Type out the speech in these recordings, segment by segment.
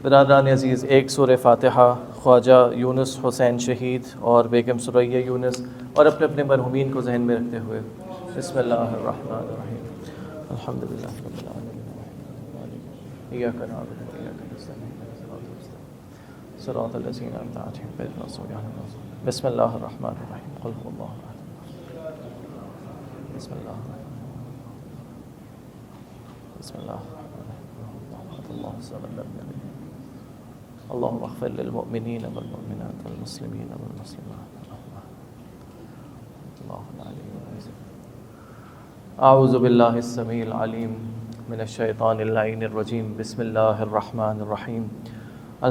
برادران عزیز، ایک سورہ فاتحہ خواجہ یونس حسین شہید اور بیگم ثریا یونس اور اپنے اپنے مرحومین کو ذہن میں رکھتے ہوئے بسم اللہ الرحمن الرحیم الحمدللہ رب العالمین ایاک نعبد و ایاک نستعین صراط الذین انعمت علیہم غیر المغضوب علیہم بسم اللہ الرحمن الرحیم قل هو اللہ احد بسم اللہ بسم اللہ اللہ الصمد لم یلد اللهم اغفر للمؤمنين والمؤمنات والمسلمين والمسلمات اللهم العلي العظيم اعوذ بالله السميع العليم من الشيطان اللعين الرجيم بسم الله الرحمن الرحيم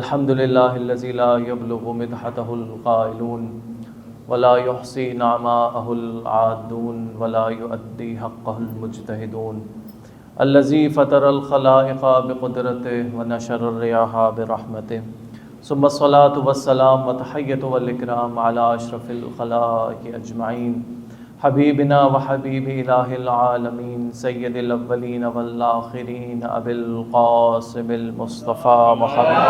الحمد لله الذي لا يبلغ مدحته القائلون ولا يحصي نعماءه العادون ولا يؤدي حقه المجتهدون الذي فطر الخلائق بقدرته ونشر الرياح برحمته ثم الصلاة والسلام والتحية والإكرام على أشرف الخلائق أجمعين حبيبنا وحبيب إله العالمين سيد الأولين والآخرين أبي القاسم المصطفى محمد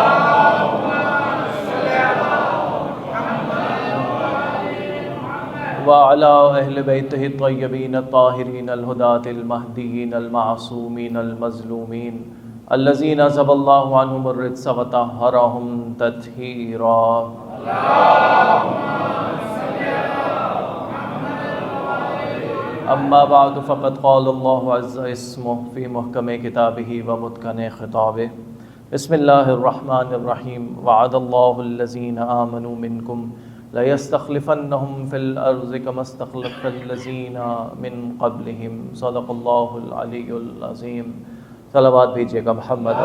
وعلى أهل بيته الطيبين الطاهرين الهداة المهديين المعصومين المظلومين الذين عذب الله عنهم الرجس وطهرهم تطهيرا أما بعد فقد قال الله عز اسمه في محكم كتابه ومتقن خطابه بسم الله الرحمن الرحيم وعد الله الذين آمنوا منكم لَيَسْتَخْلِفَنَّهُمْ فِي الْأَرْضِ كَمَا اسْتَخْلَفَ الَّذِينَ مِنْ قَبْلِهِمْ صدق اللہ العلی العظیم۔ صلوات بھیجیے گا محمد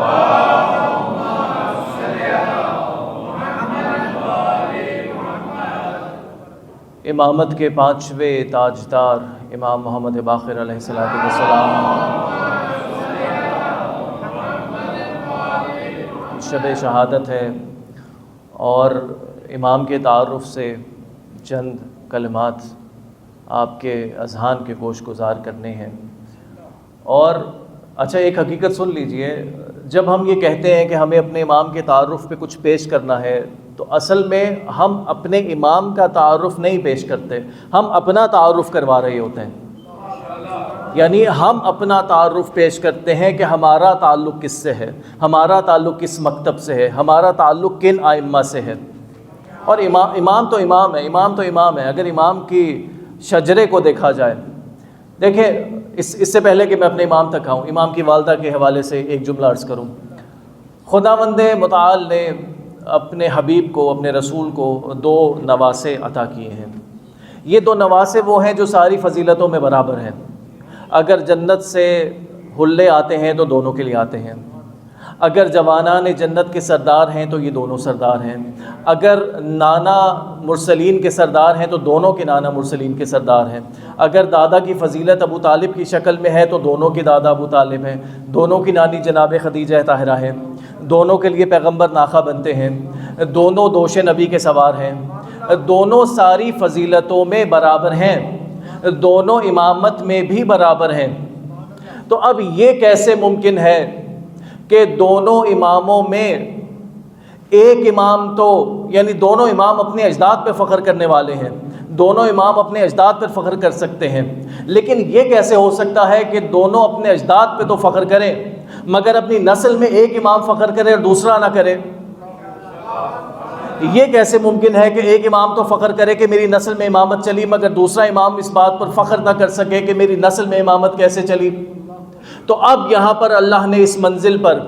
امامت کے پانچویں تاجدار امام محمد باقر علیہ السلام شب شہادت ہے، اور امام کے تعارف سے چند کلمات آپ کے اذہان کے گوش گزار کرنے ہیں۔ اور اچھا، ایک حقیقت سن لیجئے، جب ہم یہ کہتے ہیں کہ ہمیں اپنے امام کے تعارف پہ کچھ پیش کرنا ہے تو اصل میں ہم اپنے امام کا تعارف نہیں پیش کرتے، ہم اپنا تعارف کروا رہے ہوتے ہیں۔ یعنی ہم اپنا تعارف پیش کرتے ہیں کہ ہمارا تعلق کس سے ہے، ہمارا تعلق کس مکتب سے ہے، ہمارا تعلق کن ائمہ سے ہے۔ اور امام تو امام ہے، امام تو امام ہے۔ اگر امام کی شجرے کو دیکھا جائے، دیکھیں اس سے پہلے کہ میں اپنے امام تک آؤں، امام کی والدہ کے حوالے سے ایک جملہ عرض کروں۔ خداوند متعال نے اپنے حبیب کو، اپنے رسول کو دو نواسے عطا کیے ہیں۔ یہ دو نواسے وہ ہیں جو ساری فضیلتوں میں برابر ہیں۔ اگر جنت سے حلے آتے ہیں تو دونوں کے لیے آتے ہیں، اگر جوانان جنت کے سردار ہیں تو یہ دونوں سردار ہیں، اگر نانا مرسلین کے سردار ہیں تو دونوں کے نانا مرسلین کے سردار ہیں، اگر دادا کی فضیلت ابو طالب کی شکل میں ہے تو دونوں کے دادا ابو طالب ہیں، دونوں کی نانی جناب خدیجہ طاہرہ ہیں، دونوں کے لیے پیغمبر ناخا بنتے ہیں، دونوں دوش نبی کے سوار ہیں، دونوں ساری فضیلتوں میں برابر ہیں، دونوں امامت میں بھی برابر ہیں۔ تو اب یہ کیسے ممکن ہے کہ دونوں اماموں میں ایک امام تو، یعنی دونوں امام اپنے اجداد پہ فخر کرنے والے ہیں، دونوں امام اپنے اجداد پر فخر کر سکتے ہیں، لیکن یہ کیسے ہو سکتا ہے کہ دونوں اپنے اجداد پہ تو فخر کریں مگر اپنی نسل میں ایک امام فخر کرے اور دوسرا نہ کرے؟ یہ کیسے ممکن ہے کہ ایک امام تو فخر کرے کہ میری نسل میں امامت چلی مگر دوسرا امام اس بات پر فخر نہ کر سکے کہ میری نسل میں امامت کیسے چلی؟ تو اب یہاں پر اللہ نے اس منزل پر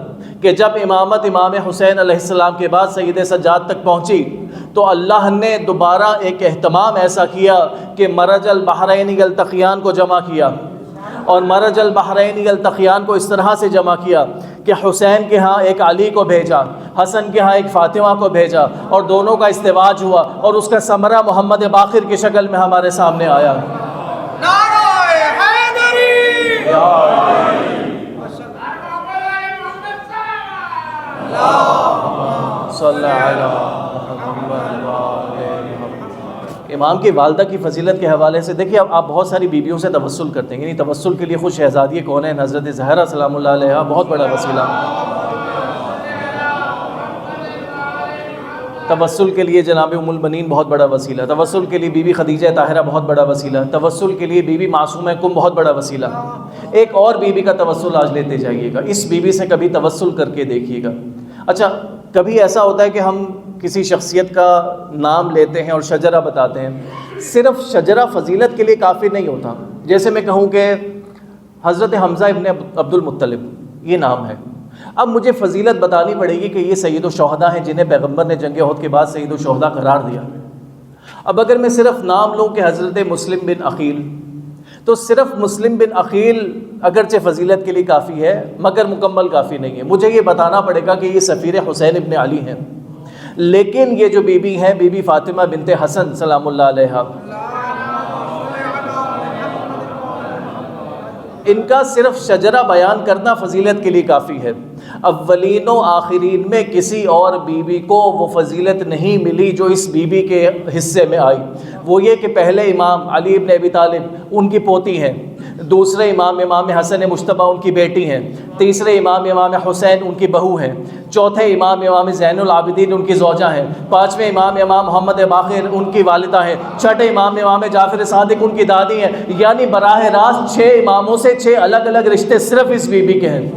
کہ جب امامت امام حسین علیہ السلام کے بعد سید سجاد تک پہنچی تو اللہ نے دوبارہ ایک اہتمام ایسا کیا کہ مرج البحرین یلتقیان کو جمع کیا، اور مرج البحرین یلتقیان کو اس طرح سے جمع کیا کہ حسین کے ہاں ایک علی کو بھیجا، حسن کے ہاں ایک فاطمہ کو بھیجا، اور دونوں کا ازدواج ہوا اور اس کا ثمرہ محمد باقر کی شکل میں ہمارے سامنے آیا۔ نعرہ حیدری صلی علی محمد۔ امام کی والدہ کی فضیلت کے حوالے سے دیکھیے، آپ بہت ساری بیویوں سے توسل کرتے ہیں، یعنی توسل کے لیے خود شہزادی کون ہے؟ حضرت زہرا سلام اللہ علیہا، بہت بڑا وسیلہ۔ توسل کے لیے جناب ام البنین بہت بڑا وسیلہ، توسل کے لیے بی بی خدیجہ طاہرہ بہت بڑا وسیلہ، توسل کے لیے بی بی معصومہ کم بہت بڑا وسیلہ۔ ایک اور بی بی کا توسل آج لیتے جائیے گا، اس بی بی سے کبھی توسل کر کے دیکھیے گا۔ اچھا، کبھی ایسا ہوتا ہے کہ ہم کسی شخصیت کا نام لیتے ہیں اور شجرہ بتاتے ہیں، صرف شجرہ فضیلت کے لیے کافی نہیں ہوتا۔ جیسے میں کہوں کہ حضرت حمزہ ابن عبد المطلب یہ نام ہے، اب مجھے فضیلت بتانی پڑے گی کہ یہ سید الشہداء ہیں جنہیں پیغمبر نے جنگ احد کے بعد سید الشہداء قرار دیا۔ اب اگر میں صرف نام لوں کہ حضرت مسلم بن عقیل، تو صرف مسلم بن عقیل اگرچہ فضیلت کے لیے کافی ہے مگر مکمل کافی نہیں ہے، مجھے یہ بتانا پڑے گا کہ یہ سفیر حسین ابن علی ہیں۔ لیکن یہ جو بی بی ہیں، بی بی فاطمہ بنت حسن سلام اللہ علیہا، ان کا صرف شجرہ بیان کرنا فضیلت کے لیے کافی ہے۔ اولین و آخرین میں کسی اور بی بی کو وہ فضیلت نہیں ملی جو اس بی بی کے حصے میں آئی۔ وہ یہ کہ پہلے امام علی ابن ابی طالب ان کی پوتی ہیں، دوسرے امام حسن مجتبی ان کی بیٹی ہیں، تیسرے امام حسین ان کی بہو ہیں، چوتھے امام زین العابدین ان کی زوجہ ہیں، پانچویں امام محمد باقر ان کی والدہ ہیں، چھٹے امام جعفر صادق ان کی دادی ہیں، یعنی براہ راست 6 اماموں سے 6 الگ الگ رشتے صرف اس بی بی کے ہیں۔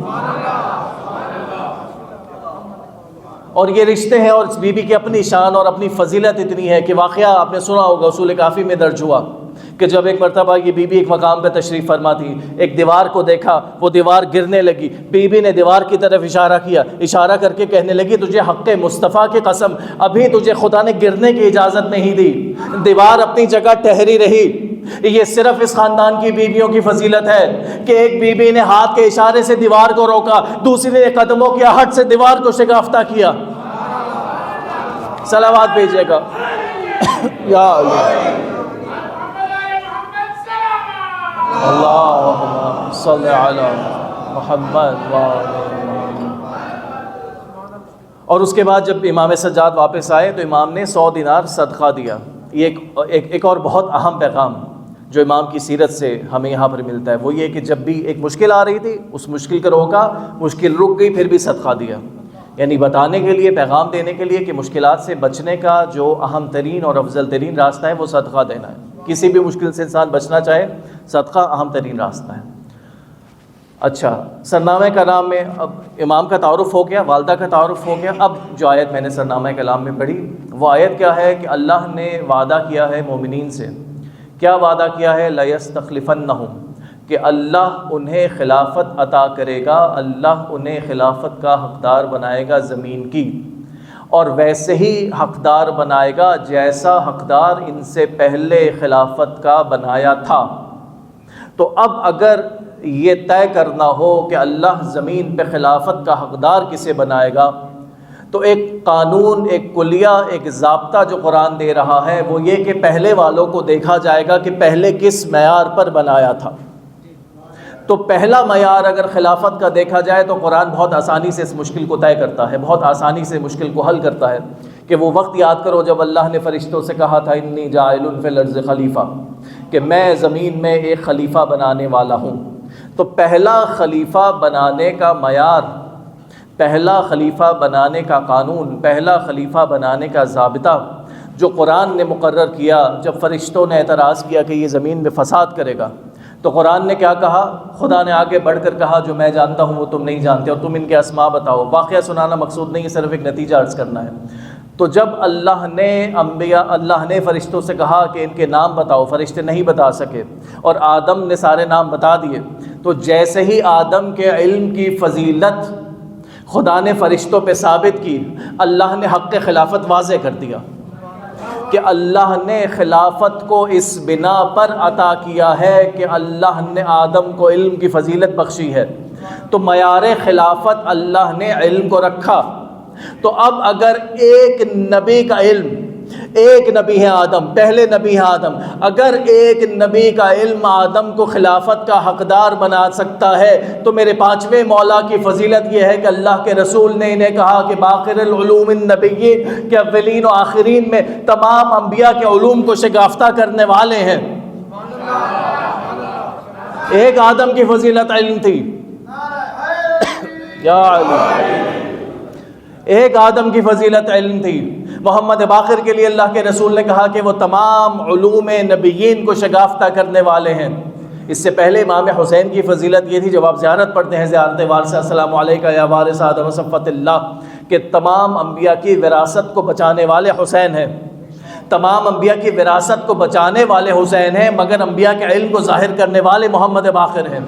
اور یہ رشتے ہیں اور اس بی بی کی اپنی شان اور اپنی فضیلت اتنی ہے کہ واقعہ آپ نے سنا ہوگا، اصول کافی میں درج ہوا کہ جب ایک مرتبہ یہ بی بی ایک مقام پہ تشریف فرما تھی، ایک دیوار کو دیکھا، وہ دیوار گرنے لگی، بی بی نے دیوار کی طرف اشارہ کیا، اشارہ کر کے کہنے لگی تجھے حق مصطفیٰ کی قسم ابھی تجھے خدا نے گرنے کی اجازت نہیں دی، دیوار اپنی جگہ ٹہری رہی۔ یہ صرف اس خاندان کی بیویوں کی فضیلت ہے کہ ایک بی بی نے ہاتھ کے اشارے سے دیوار کو روکا، دوسری نے قدموں کی آہٹ سے دیوار کو شگافتہ کیا۔ صلوات بھیجیے گا یا اللہم صلی علی محمد اور اس کے بعد جب امام سجاد واپس آئے تو امام نے 100 دینار صدقہ دیا۔ یہ ایک اور بہت اہم پیغام جو امام کی سیرت سے ہمیں یہاں پر ملتا ہے وہ یہ کہ جب بھی ایک مشکل آ رہی تھی اس مشکل کو روکا، مشکل رک گئی پھر بھی صدقہ دیا، یعنی بتانے کے لیے، پیغام دینے کے لیے کہ مشکلات سے بچنے کا جو اہم ترین اور افضل ترین راستہ ہے وہ صدقہ دینا ہے۔ کسی بھی مشکل سے انسان بچنا چاہے صدقہ اہم ترین راستہ ہے۔ اچھا، سرنامہ کلام میں اب امام کا تعارف ہو گیا، والدہ کا تعارف ہو گیا۔ اب جو آیت میں نے سرنامہ کلام میں پڑھی وہ آیت کیا ہے کہ اللہ نے وعدہ کیا ہے مومنین سے، کیا وعدہ کیا ہے؟ لَيَسْتَخْلِفَنَّهُمْ، کہ اللہ انہیں خلافت عطا کرے گا، اللہ انہیں خلافت کا حقدار بنائے گا زمین کی، اور ویسے ہی حقدار بنائے گا جیسا حقدار ان سے پہلے خلافت کا بنایا تھا۔ تو اب اگر یہ طے کرنا ہو کہ اللہ زمین پہ خلافت کا حقدار کسے بنائے گا تو ایک قانون، ایک کلیہ، ایک ضابطہ جو قرآن دے رہا ہے وہ یہ کہ پہلے والوں کو دیکھا جائے گا کہ پہلے کس معیار پر بنایا تھا۔ تو پہلا معیار اگر خلافت کا دیکھا جائے تو قرآن بہت آسانی سے اس مشکل کو طے کرتا ہے، بہت آسانی سے مشکل کو حل کرتا ہے کہ وہ وقت یاد کرو جب اللہ نے فرشتوں سے کہا تھا انی جاعل فی الارض خلیفہ، کہ میں زمین میں ایک خلیفہ بنانے والا ہوں۔ تو پہلا خلیفہ بنانے کا معیار، پہلا خلیفہ بنانے کا قانون، پہلا خلیفہ بنانے کا ضابطہ جو قرآن نے مقرر کیا جب فرشتوں نے اعتراض کیا کہ یہ زمین میں فساد کرے گا، تو قرآن نے کیا کہا؟ خدا نے آگے بڑھ کر کہا جو میں جانتا ہوں وہ تم نہیں جانتے اور تم ان کے اسماء بتاؤ۔ واقعہ سنانا مقصود نہیں ہے، صرف ایک نتیجہ عرض کرنا ہے۔ تو جب اللہ نے فرشتوں سے کہا کہ ان کے نام بتاؤ، فرشتے نہیں بتا سکے اور آدم نے سارے نام بتا دیے، تو جیسے ہی آدم کے علم کی فضیلت خدا نے فرشتوں پہ ثابت کی، اللہ نے حق خلافت واضح کر دیا کہ اللہ نے خلافت کو اس بنا پر عطا کیا ہے کہ اللہ نے آدم کو علم کی فضیلت بخشی ہے۔ تو معیار خلافت اللہ نے علم کو رکھا۔ تو اب اگر ایک نبی کا علم، ایک نبی ہے آدم، پہلے نبی ہے آدم، اگر ایک نبی کا علم آدم کو خلافت کا حقدار بنا سکتا ہے تو میرے پانچویں مولا کی فضیلت یہ ہے کہ اللہ کے رسول نے انہیں کہا کہ باقر العلوم النبیین، کہ اولین و آخرین میں تمام انبیاء کے علوم کو شگافتہ کرنے والے ہیں۔ ایک آدم کی فضیلت علم تھی، یا علی، ایک آدم کی فضیلت علم تھی۔ محمد باقر کے لیے اللہ کے رسول نے کہا کہ وہ تمام علوم نبیین کو شگافتہ کرنے والے ہیں۔ اس سے پہلے امام حسین کی فضیلت یہ تھی، جب آپ زیارت پڑھتے ہیں زیارت وارثہ السلام علیکہ یا وارث آدم صفوت اللہ، کہ تمام انبیاء کی وراثت کو بچانے والے حسین ہیں، تمام انبیاء کی وراثت کو بچانے والے حسین ہیں، مگر انبیاء کے علم کو ظاہر کرنے والے محمد باقر ہیں۔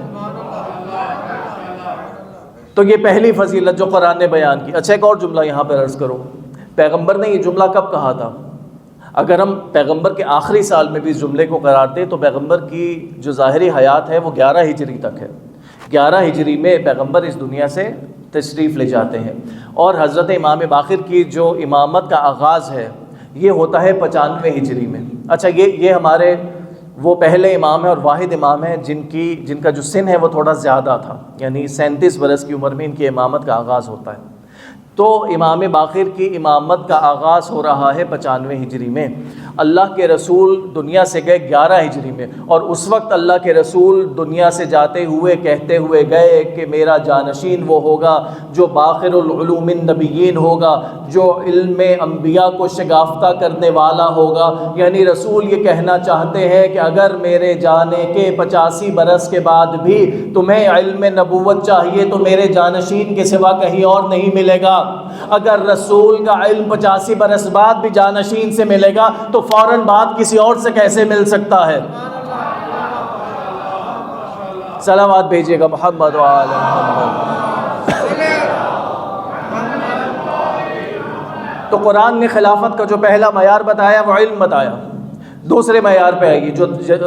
تو یہ پہلی فضیلت جو قرآن نے بیان کی۔ اچھا ایک اور جملہ یہاں پر عرض کروں، پیغمبر نے یہ جملہ کب کہا تھا؟ اگر ہم پیغمبر کے آخری سال میں بھی اس جملے کو قرار دیں تو پیغمبر کی جو ظاہری حیات ہے وہ 11 ہجری تک ہے۔ 11 ہجری میں پیغمبر اس دنیا سے تشریف لے جاتے ہیں، اور حضرت امام باقر کی جو امامت کا آغاز ہے یہ ہوتا ہے 95 ہجری میں۔ اچھا یہ ہمارے وہ پہلے امام ہیں اور واحد امام ہیں جن کا جو سن ہے وہ تھوڑا زیادہ تھا، یعنی 37 برس کی عمر میں ان کی امامت کا آغاز ہوتا ہے۔ تو امام باقر کی امامت کا آغاز ہو رہا ہے 95 ہجری میں۔ اللہ کے رسول دنیا سے گئے 11 ہجری میں، اور اس وقت اللہ کے رسول دنیا سے جاتے ہوئے کہتے ہوئے گئے کہ میرا جانشین وہ ہوگا جو باقر العلوم النبیین ہوگا، جو علم انبیاء کو شگافتہ کرنے والا ہوگا۔ یعنی رسول یہ کہنا چاہتے ہیں کہ اگر میرے جانے کے 85 برس کے بعد بھی تمہیں علم نبوت چاہیے تو میرے جانشین کے سوا کہیں اور نہیں ملے گا۔ اگر رسول کا علم 85 برس بعد بھی جانشین سے ملے گا تو فوراً بعد کسی اور سے کیسے مل سکتا ہے؟ صلوات بھیجیے گا محمد و آل محمد۔ تو قرآن نے خلافت کا جو پہلا معیار بتایا وہ علم بتایا۔ دوسرے معیار پہ آئیے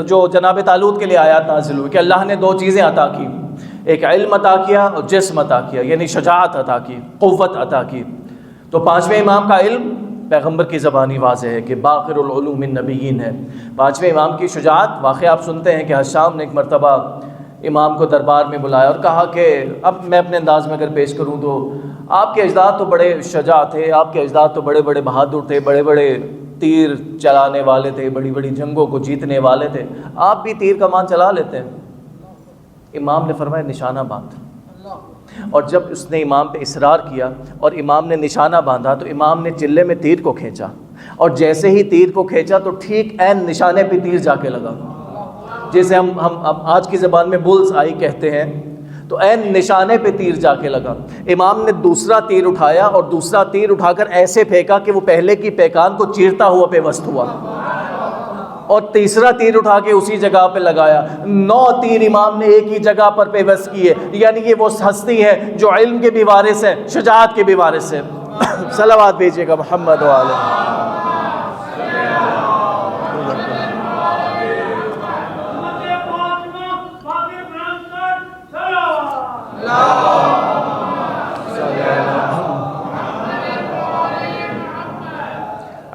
جو جناب طالوت کے لیے آیات نازل ہوئی کہ اللہ نے 2 چیزیں عطا کی، ایک علم عطا کیا اور جسم عطا کیا، یعنی شجاعت عطا کی، قوت عطا کی۔ تو 5ویں امام کا علم پیغمبر کی زبانی واضح ہے کہ باقر العلوم النبیین ہے۔ 5ویں امام کی شجاعت، واقعہ آپ سنتے ہیں کہ حشام نے ایک مرتبہ امام کو دربار میں بلایا اور کہا کہ اب میں اپنے انداز میں اگر پیش کروں تو آپ کے اجداد تو بڑے شجاع تھے، آپ کے اجداد تو بڑے بڑے بہادر تھے، بڑے بڑے تیر چلانے والے تھے، بڑی بڑی جنگوں کو جیتنے والے تھے، آپ بھی تیر کمان چلا لیتے ہیں۔ امام نے فرمایا نشانہ باندھ، اور جب اس نے امام پہ اصرار کیا اور امام نے نشانہ باندھا تو امام نے چلے میں تیر کو کھینچا، اور جیسے ہی تیر کو کھینچا تو ٹھیک عین نشانے پہ تیر جا کے لگا، جیسے ہم آج کی زبان میں بلز آئی کہتے ہیں، تو عین نشانے پہ تیر جا کے لگا۔ امام نے دوسرا تیر اٹھایا اور دوسرا تیر اٹھا کر ایسے پھینکا کہ وہ پہلے کی پیکان کو چیرتا ہوا پیوست ہوا، اور تیسرا تیر اٹھا کے اسی جگہ پہ لگایا۔ 9 تیر امام نے ایک ہی جگہ پر پیوست کیے، یعنی یہ وہ ہستی ہے جو علم کے بھی وارث ہے، شجاعت کے بھی وارث ہے۔ صلوات بھیجیے گا محمد و آل محمد۔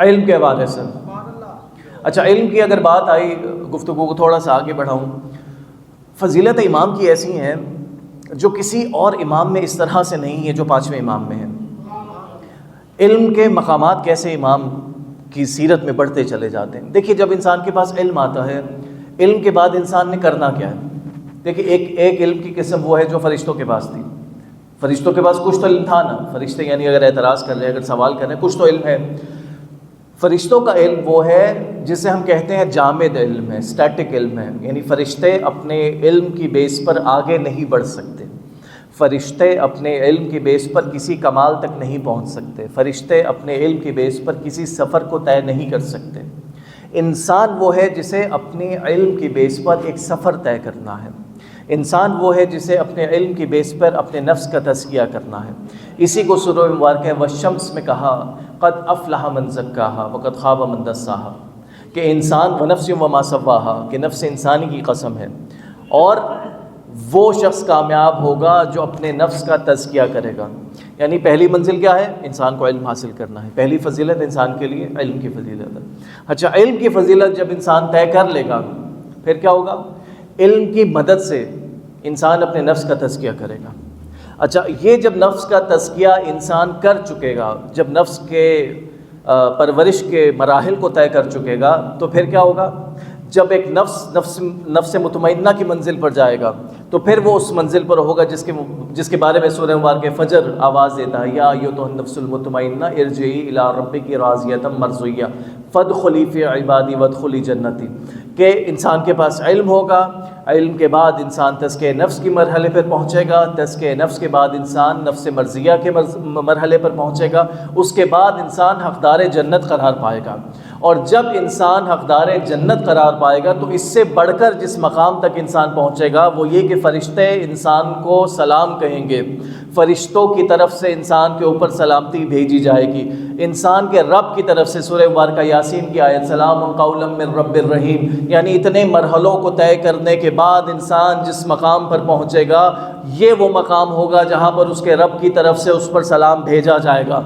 علم کے حوالے سے اچھا، علم کی اگر بات آئی، گفتگو کو تھوڑا سا آگے بڑھاؤں، فضیلت امام کی ایسی ہیں جو کسی اور امام میں اس طرح سے نہیں ہے جو 5ویں امام میں ہے۔ علم کے مقامات کیسے امام کی سیرت میں بڑھتے چلے جاتے ہیں۔ دیکھیے جب انسان کے پاس علم آتا ہے، علم کے بعد انسان نے کرنا کیا ہے؟ دیکھیے ایک علم کی قسم وہ ہے جو فرشتوں کے پاس تھی۔ فرشتوں کے پاس کچھ تو علم تھا نا، فرشتے یعنی اگر اعتراض کر رہے ہیں، اگر سوال کر رہے ہیں، کچھ تو علم ہے۔ فرشتوں کا علم وہ ہے جسے ہم کہتے ہیں جامد علم ہے، اسٹیٹک علم ہے، یعنی فرشتے اپنے علم کی بیس پر آگے نہیں بڑھ سکتے، فرشتے اپنے علم کی بیس پر کسی کمال تک نہیں پہنچ سکتے، فرشتے اپنے علم کی بیس پر کسی سفر کو طے نہیں کر سکتے۔ انسان وہ ہے جسے اپنے علم کی بیس پر ایک سفر طے کرنا ہے، انسان وہ ہے جسے اپنے علم کی بیس پر اپنے نفس کا تزکیہ کرنا ہے۔ اسی کو سورہ مبارکہ والشمس میں کہا قد افلح من زکاہا وقد خاب من دساہا، کہ انسان ونفس وما سواہا، کہ نفس انسانی کی قسم ہے، اور وہ شخص کامیاب ہوگا جو اپنے نفس کا تزکیہ کرے گا۔ یعنی پہلی منزل کیا ہے؟ انسان کو علم حاصل کرنا ہے، پہلی فضیلت انسان کے لیے علم کی فضیلت ہے۔ اچھا، علم کی فضیلت جب انسان طے کر لے گا پھر کیا ہوگا؟ علم کی مدد سے انسان اپنے نفس کا تزکیہ کرے گا۔ اچھا، یہ جب نفس کا تزکیہ انسان کر چکے گا، جب نفس کے پرورش کے مراحل کو طے کر چکے گا، تو پھر کیا ہوگا؟ جب ایک نفس مطمئنہ کی منزل پر جائے گا تو پھر وہ اس منزل پر ہوگا جس کے بارے میں سورہ مبارکہ فجر آواز دیتا ہے، یا ایھا النفس المطمئنہ ارجعی الی ربک راضیۃ مرضیہ فادخلی فی عبادی وادخلی جنتی، کہ انسان کے پاس علم ہوگا، علم کے بعد انسان تزکیہ نفس کی مرحلے پر پہنچے گا، تزکیہ نفس کے بعد انسان نفس مرضیہ کے مرحلے پر پہنچے گا، اس کے بعد انسان حقدار جنت قرار پائے گا۔ اور جب انسان حقدار جنت قرار پائے گا تو اس سے بڑھ کر جس مقام تک انسان پہنچے گا وہ یہ کہ فرشتے انسان کو سلام کہیں گے، فرشتوں کی طرف سے انسان کے اوپر سلامتی بھیجی جائے گی، انسان کے رب کی طرف سے سورہ مبارکہ یاسین کی آیت سلام قولا من رب الرحیم، یعنی اتنے مرحلوں کو طے کرنے کے بعد انسان جس مقام پر پہنچے گا یہ وہ مقام ہوگا جہاں پر اس کے رب کی طرف سے اس پر سلام بھیجا جائے گا۔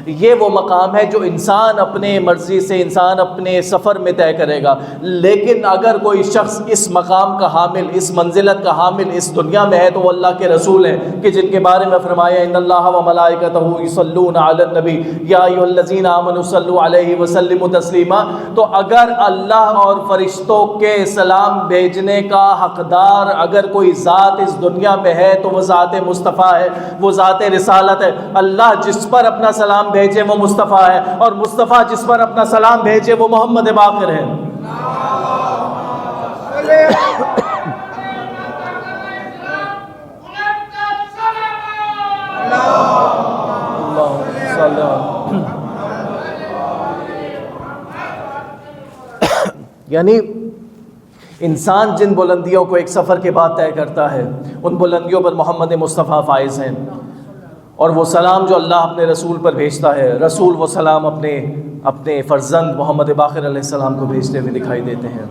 یہ وہ مقام ہے جو انسان اپنے مرضی سے انسان اپنے سفر میں طے کرے گا۔ لیکن اگر کوئی شخص اس مقام کا حامل، اس منزلت کا حامل اس دنیا میں ہے تو وہ اللہ کے رسول ہیں کہ جن کے بارے میں فرمایا ان اللہ و ملائکتہ یصلون علی النبی یا ایھا الذین آمنوا صلوا علیہ وسلموا تسلیما۔ تو اگر اللہ اور فرشتوں کے سلام بھیجنے کا حقدار اگر کوئی ذات اس دنیا میں ہے تو وہ ذات مصطفیٰ ہے، وہ ذات رسالت ہے۔ اللہ جس پر اپنا سلام بھیجے وہ مصطفیٰ ہے، اور مصطفیٰ جس پر اپنا سلام بھیجے وہ محمد باقر ہے۔ یعنی انسان جن بلندیوں کو ایک سفر کے بعد طے کرتا ہے ان بلندیوں پر محمد مصطفیٰ فائز ہیں، اور وہ سلام جو اللہ اپنے رسول پر بھیجتا ہے، رسول وہ سلام اپنے فرزند محمد باقر علیہ السلام کو بھیجتے ہوئے دکھائی دیتے ہیں۔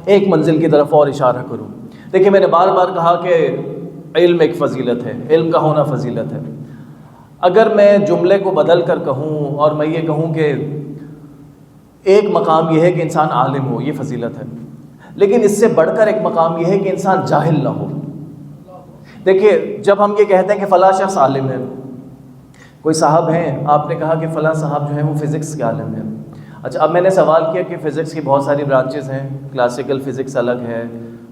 ایک منزل کی طرف اور اشارہ کروں، دیکھیں میں نے بار بار کہا کہ علم ایک فضیلت ہے، علم کا ہونا فضیلت ہے۔ اگر میں جملے کو بدل کر کہوں اور میں یہ کہوں کہ ایک مقام یہ ہے کہ انسان عالم ہو، یہ فضیلت ہے، لیکن اس سے بڑھ کر ایک مقام یہ ہے کہ انسان جاہل نہ ہو۔ دیکھیے جب ہم یہ کہتے ہیں کہ فلاں شخص عالم ہے، کوئی صاحب ہیں، آپ نے کہا کہ فلاں صاحب جو ہیں وہ فزکس کے عالم ہیں، اچھا اب میں نے سوال کیا کہ فزکس کی بہت ساری برانچز ہیں، کلاسیکل فزکس الگ ہے،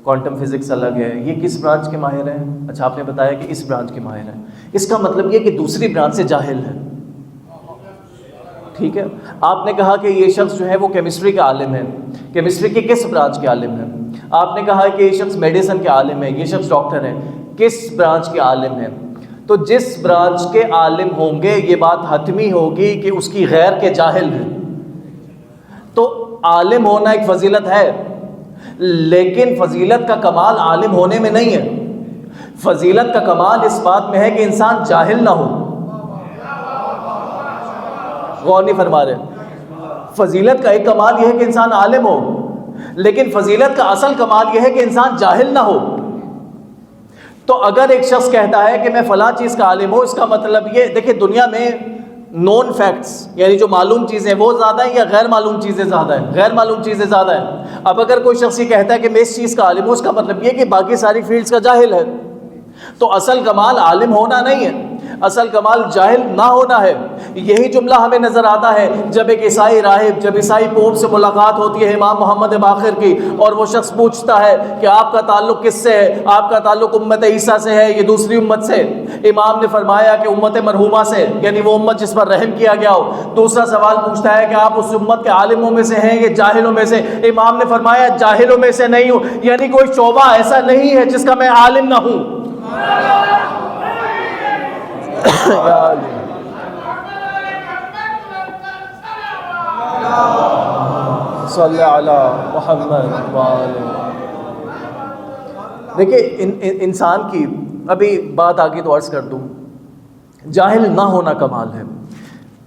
کوانٹم فزکس الگ ہے، یہ کس برانچ کے ماہر ہیں؟ اچھا آپ نے بتایا کہ اس برانچ کے ماہر ہیں، اس کا مطلب یہ کہ دوسری برانچ سے جاہل ہے، ٹھیک ہے۔ آپ نے کہا کہ یہ شخص جو ہے وہ کیمسٹری کا عالم ہے، کیمسٹری کے کس برانچ کے عالم ہے؟ آپ نے کہا کہ یہ شخص میڈیسن کے عالم ہے، یہ شخص ڈاکٹر ہے، کس برانچ کے عالم ہے؟ تو جس برانچ کے عالم ہوں گے یہ بات حتمی ہوگی کہ اس کی غیر کے جاہل ہیں۔ تو عالم ہونا ایک فضیلت ہے، لیکن فضیلت کا کمال عالم ہونے میں نہیں ہے، فضیلت کا کمال اس بات میں ہے کہ انسان جاہل نہ ہو۔ غور نہیں فرما رہے، فضیلت کا ایک کمال یہ ہے کہ انسان عالم ہو، لیکن فضیلت کا اصل کمال یہ ہے کہ انسان جاہل نہ ہو۔ تو اگر ایک شخص کہتا ہے کہ میں فلاں چیز کا عالم ہوں، اس کا مطلب یہ، دیکھیں دنیا میں نون فیکٹس یعنی جو معلوم چیزیں وہ زیادہ ہیں یا غیر معلوم چیزیں زیادہ ہیں؟ غیر معلوم چیزیں زیادہ ہیں۔ اب اگر کوئی شخص یہ کہتا ہے کہ میں اس چیز کا عالم ہوں، اس کا مطلب یہ کہ باقی ساری فیلڈز کا جاہل ہے۔ تو اصل کمال عالم ہونا نہیں ہے، اصل کمال جاہل نہ ہونا ہے۔ یہی جملہ ہمیں نظر آتا ہے جب ایک عیسائی راہب، جب عیسائی پوپ سے ملاقات ہوتی ہے امام محمد باقر کی، اور وہ شخص پوچھتا ہے کہ آپ کا تعلق کس سے ہے؟ آپ کا تعلق امت عیسیٰ سے ہے یہ دوسری امت سے؟ امام نے فرمایا کہ امت مرحومہ سے، یعنی وہ امت جس پر رحم کیا گیا ہو۔ دوسرا سوال پوچھتا ہے کہ آپ اس امت کے عالموں میں سے ہیں یا جاہلوں میں سے؟ امام نے فرمایا جاہلوں میں سے نہیں ہوں، یعنی کوئی شعبہ ایسا نہیں ہے جس کا میں عالم نہ ہوں۔ صلی علی محمد وآلہ۔ دیکھیں انسان کی، ابھی بات آگے تو عرض کر دوں، جاہل نہ ہونا کمال ہے۔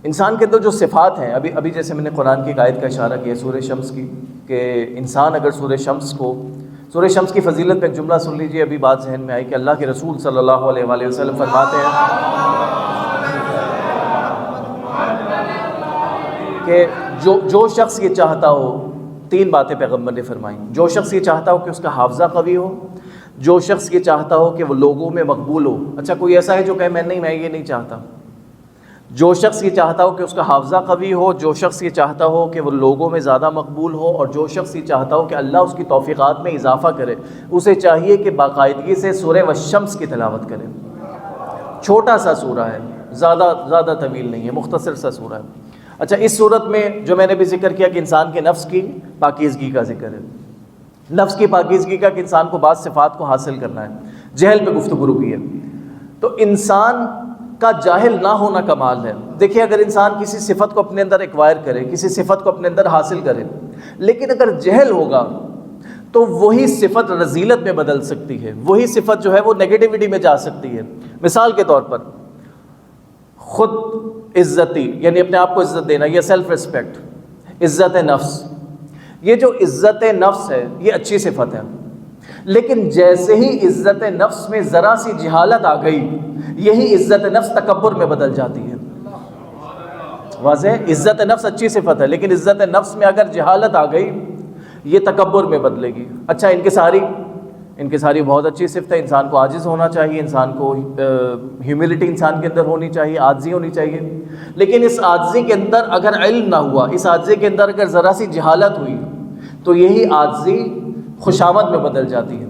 انسان کے اندر جو صفات ہیں، ابھی جیسے میں نے قرآن کی ایک آیت کا اشارہ کیا سورہ شمس کی، کہ انسان اگر سورہ شمس کی فضیلت پہ ایک جملہ سن لیجئے، ابھی بات ذہن میں آئی کہ اللہ کے رسول صلی اللہ علیہ وآلہ وسلم فرماتے ہیں کہ جو شخص یہ چاہتا ہو، تین باتیں پیغمبر نے فرمائیں، جو شخص یہ چاہتا ہو کہ اس کا حافظہ قوی ہو، جو شخص یہ چاہتا ہو کہ وہ لوگوں میں مقبول ہو۔ اچھا کوئی ایسا ہے جو کہے میں یہ نہیں چاہتا، جو شخص یہ چاہتا ہو کہ اس کا حافظہ قوی ہو، جو شخص یہ چاہتا ہو کہ وہ لوگوں میں زیادہ مقبول ہو، اور جو شخص یہ چاہتا ہو کہ اللہ اس کی توفیقات میں اضافہ کرے، اسے چاہیے کہ باقاعدگی سے سورہ والشمس کی تلاوت کرے۔ چھوٹا سا سورہ ہے، زیادہ طویل نہیں ہے، مختصر سا سورہ ہے۔ اچھا، اس صورت میں جو میں نے بھی ذکر کیا کہ انسان کے نفس کی پاکیزگی کا ذکر ہے، نفس کی پاکیزگی کا، کہ انسان کو بعض صفات کو حاصل کرنا ہے۔ جہل پہ گفتگو کی ہے، تو انسان کا جاہل نہ ہونا کمال ہے۔ دیکھیں، اگر انسان کسی صفت کو اپنے اندر ایکوائر کرے، کسی صفت کو اپنے اندر حاصل کرے، لیکن اگر جہل ہوگا تو وہی صفت رذیلت میں بدل سکتی ہے، وہی صفت جو ہے وہ نیگیٹیوٹی میں جا سکتی ہے۔ مثال کے طور پر خود عزتی، یعنی اپنے آپ کو عزت دینا، یہ سیلف ریسپیکٹ، عزت نفس، یہ جو عزت نفس ہے یہ اچھی صفت ہے، لیکن جیسے ہی عزت نفس میں ذرا سی جہالت آ گئی، یہی عزت نفس تکبر میں بدل جاتی ہے۔ واضح؟ عزت نفس اچھی صفت ہے، لیکن عزت نفس میں اگر جہالت آ گئی یہ تکبر میں بدلے گی۔ اچھا، ان کی ساری بہت اچھی صفت ہے۔ انسان کو عاجز ہونا چاہیے، انسان کو ہیوملٹی انسان کے اندر ہونی چاہیے، عاجزی ہونی چاہیے، لیکن اس عاجزی کے اندر اگر علم نہ ہوا، اس عاجزی کے اندر اگر ذرا سی جہالت ہوئی تو یہی عاجزی خوشامد میں بدل جاتی ہے۔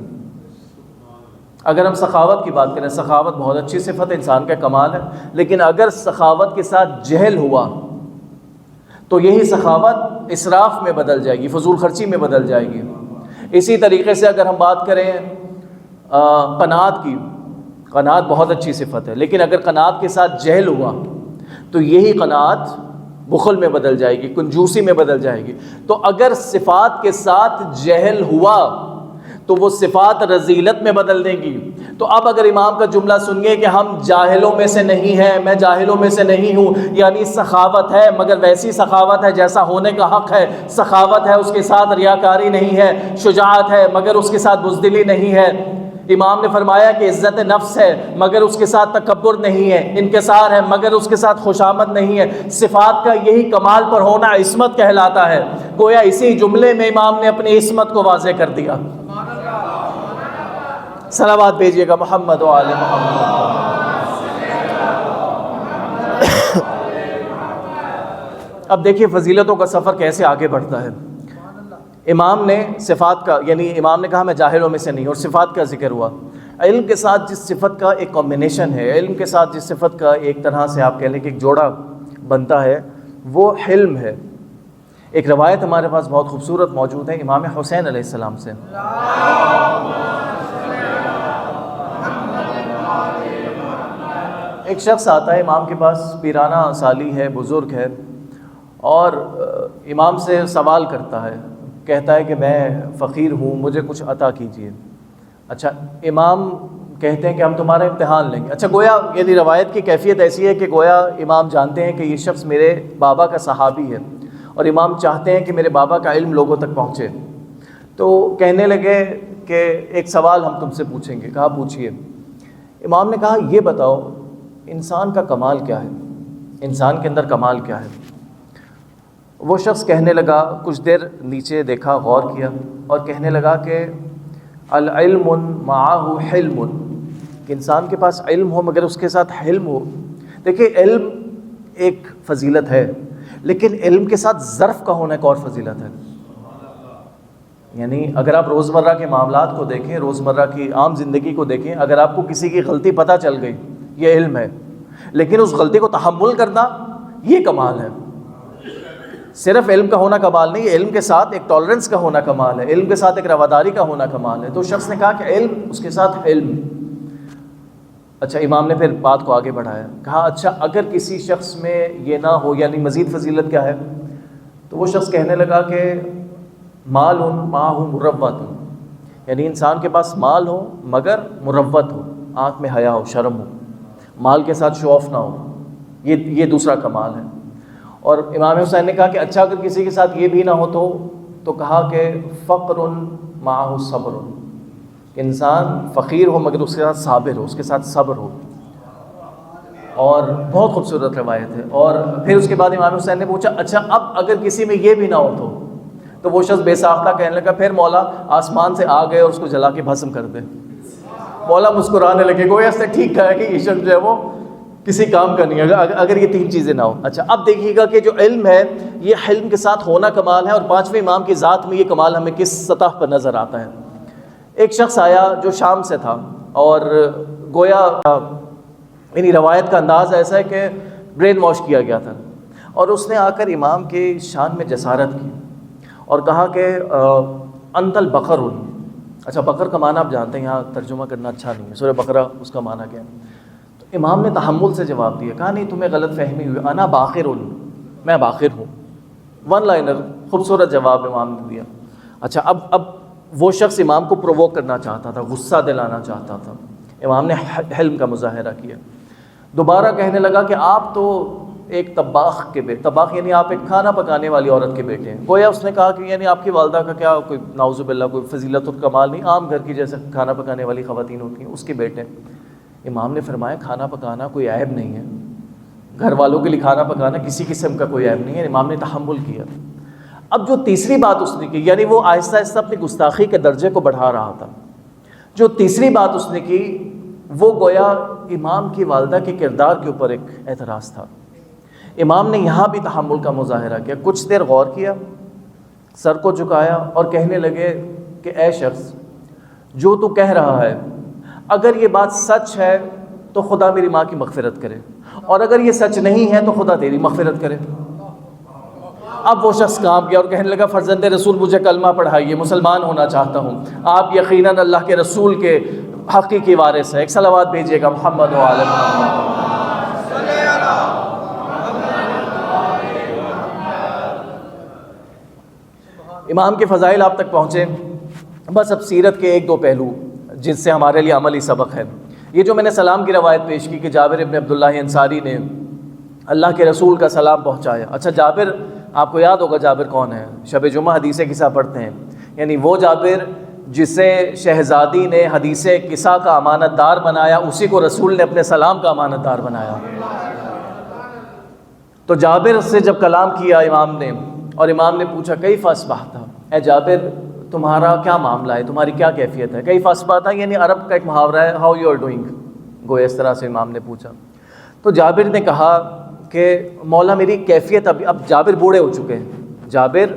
اگر ہم سخاوت کی بات کریں، سخاوت بہت اچھی صفت ہے، انسان کا کمال ہے، لیکن اگر سخاوت کے ساتھ جہل ہوا تو یہی سخاوت اسراف میں بدل جائے گی، فضول خرچی میں بدل جائے گی۔ اسی طریقے سے اگر ہم بات کریں قناعت کی، قناعت بہت اچھی صفت ہے، لیکن اگر قناعت کے ساتھ جہل ہوا تو یہی قناعت بخل میں بدل جائے گی، کنجوسی میں بدل جائے گی۔ تو اگر صفات کے ساتھ جہل ہوا تو وہ صفات رذیلت میں بدل دیں گی۔ تو اب اگر امام کا جملہ سنیے کہ ہم جاہلوں میں سے نہیں ہیں، میں جاہلوں میں سے نہیں ہوں، یعنی سخاوت ہے مگر ویسی سخاوت ہے جیسا ہونے کا حق ہے، سخاوت ہے اس کے ساتھ ریاکاری نہیں ہے، شجاعت ہے مگر اس کے ساتھ بزدلی نہیں ہے۔ امام نے فرمایا کہ عزت نفس ہے مگر اس کے ساتھ تکبر نہیں ہے، انکسار ہے مگر اس کے ساتھ خوشامد نہیں ہے۔ صفات کا یہی کمال پر ہونا عصمت کہلاتا ہے۔ گویا اسی جملے میں امام نے اپنی عصمت کو واضح کر دیا۔ صلوات بھیجیے گا محمد و آل محمد۔ اب دیکھیے فضیلتوں کا سفر کیسے آگے بڑھتا ہے۔ امام نے صفات کا، یعنی امام نے کہا میں جاہلوں میں سے نہیں، اور صفات کا ذکر ہوا۔ علم کے ساتھ جس صفت کا ایک کمبینیشن ہے، علم کے ساتھ جس صفت کا ایک طرح سے آپ کہہ لیں کہ ایک جوڑا بنتا ہے، وہ حلم ہے۔ ایک روایت ہمارے پاس بہت خوبصورت موجود ہے امام حسین علیہ السلام سے۔ ایک شخص آتا ہے امام کے پاس، پیرانہ سالی ہے، بزرگ ہے، اور امام سے سوال کرتا ہے، کہتا ہے کہ میں فقیر ہوں، مجھے کچھ عطا کیجیے۔ اچھا، امام کہتے ہیں کہ ہم تمہارا امتحان لیں گے۔ اچھا، گویا یہ روایت کی کیفیت ایسی ہے کہ گویا امام جانتے ہیں کہ یہ شخص میرے بابا کا صحابی ہے، اور امام چاہتے ہیں کہ میرے بابا کا علم لوگوں تک پہنچے۔ تو کہنے لگے کہ ایک سوال ہم تم سے پوچھیں گے۔ کہا پوچھیے۔ امام نے کہا یہ بتاؤ انسان کا کمال کیا ہے، انسان کے اندر کمال کیا ہے؟ وہ شخص کہنے لگا، کچھ دیر نیچے دیکھا، غور کیا، اور کہنے لگا کہ العلم معہ حلم، کہ انسان کے پاس علم ہو مگر اس کے ساتھ حلم ہو۔ دیکھیں، علم ایک فضیلت ہے، لیکن علم کے ساتھ ظرف کا ہونا ایک اور فضیلت ہے۔ یعنی اگر آپ روزمرہ کے معاملات کو دیکھیں، روزمرہ کی عام زندگی کو دیکھیں، اگر آپ کو کسی کی غلطی پتہ چل گئی، یہ علم ہے، لیکن اس غلطی کو تحمل کرنا یہ کمال ہے۔ صرف علم کا ہونا کمال نہیں، علم کے ساتھ ایک ٹالرنس کا ہونا کمال ہے، علم کے ساتھ ایک رواداری کا ہونا کمال ہے۔ تو شخص نے کہا کہ علم، اس کے ساتھ علم۔ اچھا، امام نے پھر بات کو آگے بڑھایا، کہا اچھا اگر کسی شخص میں یہ نہ ہو، یعنی مزید فضیلت کیا ہے؟ تو وہ شخص کہنے لگا کہ مال معہ مروت، یعنی انسان کے پاس مال ہو مگر مروت ہو، آنکھ میں حیا ہو، شرم ہو، مال کے ساتھ شو آف نہ ہو، یہ دوسرا کمال ہے۔ اور امام حسین نے کہا کہ اچھا اگر کسی کے ساتھ یہ بھی نہ ہو تو کہا کہ فقر معہ صبر، انسان فقیر ہو مگر اس کے ساتھ صابر ہو، اس کے ساتھ صبر ہو۔ اور بہت خوبصورت روایت ہے۔ اور پھر اس کے بعد امام حسین نے پوچھا اچھا اب اگر کسی میں یہ بھی نہ ہو تو وہ شخص بے ساختہ کہنے لگا پھر مولا آسمان سے آ گئے اور اس کو جلا کے بھسم کر دے۔ مولا مسکرانے لگے، گویا اس نے ٹھیک کہا کہ یہ شخص جو ہے وہ کسی کام کا نہیں اگر یہ تین چیزیں نہ ہو. اچھا اب دیکھیے گا کہ جو علم ہے یہ علم کے ساتھ ہونا کمال ہے، اور پانچویں امام کی ذات میں یہ کمال ہمیں کس سطح پر نظر آتا ہے. ایک شخص آیا جو شام سے تھا، اور گویا یعنی روایت کا انداز ایسا ہے کہ برین واش کیا گیا تھا، اور اس نے آ کر امام کے شان میں جسارت کی اور کہا کہ انت البقر. اچھا بقر کا معنی آپ جانتے ہیں، یہاں ترجمہ کرنا اچھا نہیں ہے، سورہ بقرہ اس کا معنی کیا ہے. تو امام نے تحمل سے جواب دیا، کہا نہیں تمہیں غلط فہمی ہوئی، انا باخر، میں باخر ہوں. ون لائنر خوبصورت جواب امام نے دیا. اچھا اب وہ شخص امام کو پرووک کرنا چاہتا تھا، غصہ دلانا چاہتا تھا. امام نے حلم کا مظاہرہ کیا. دوبارہ کہنے لگا کہ آپ تو ایک طباخ کے بیٹے، طباخ یعنی آپ ایک کھانا پکانے والی عورت کے بیٹے ہیں. گویا اس نے کہا کہ یعنی آپ کی والدہ کا کیا کوئی نعوذ باللہ کوئی فضیلت الکمال نہیں، عام گھر کی جیسے کھانا پکانے والی خواتین ہوتی ہیں اس کے بیٹے. امام نے فرمایا کھانا پکانا کوئی عیب نہیں ہے، گھر والوں کے لیے کھانا پکانا کسی قسم کا کوئی عیب نہیں ہے. امام نے تحمل کیا. اب جو تیسری بات اس نے کی، یعنی وہ آہستہ آہستہ اپنی گستاخی کے درجے کو بڑھا رہا تھا. جو تیسری بات اس نے کی وہ گویا امام کی والدہ کے کردار کے اوپر ایک اعتراض تھا. امام نے یہاں بھی تحمل کا مظاہرہ کیا، کچھ دیر غور کیا، سر کو جھکایا اور کہنے لگے کہ اے شخص، جو تو کہہ رہا ہے اگر یہ بات سچ ہے تو خدا میری ماں کی مغفرت کرے، اور اگر یہ سچ نہیں ہے تو خدا تیری مغفرت کرے. اب وہ شخص کام کیا اور کہنے لگا فرزند رسول مجھے کلمہ پڑھائیے، مسلمان ہونا چاہتا ہوں. آپ یقیناً اللہ کے رسول کے حقیقی وارث ہیں. ایک صلوات بھیجیے گا محمد و آل محمد. امام کے فضائل آپ تک پہنچے. بس اب سیرت کے ایک دو پہلو جس سے ہمارے لیے عملی سبق ہے. یہ جو میں نے سلام کی روایت پیش کی کہ جابر ابن عبداللہ انصاری نے اللہ کے رسول کا سلام پہنچایا. اچھا جابر، آپ کو یاد ہوگا جابر کون ہے؟ شب جمعہ حدیث قصہ پڑھتے ہیں، یعنی وہ جابر جسے شہزادی نے حدیث قصہ کا امانت دار بنایا، اسی کو رسول نے اپنے سلام کا امانت دار بنایا. تو جابر سے جب کلام کیا امام نے، اور امام نے پوچھا کیف اصبحت، اے جابر تمہارا کیا معاملہ ہے، تمہاری کیا کیفیت ہے. کیف اصبحت یعنی عرب کا ایک محاورہ ہے، ہاؤ یو آر ڈوئنگ، گویا اس طرح سے امام نے پوچھا. تو جابر نے کہا کہ مولا میری کیفیت اب جابر بوڑھے ہو چکے ہیں، جابر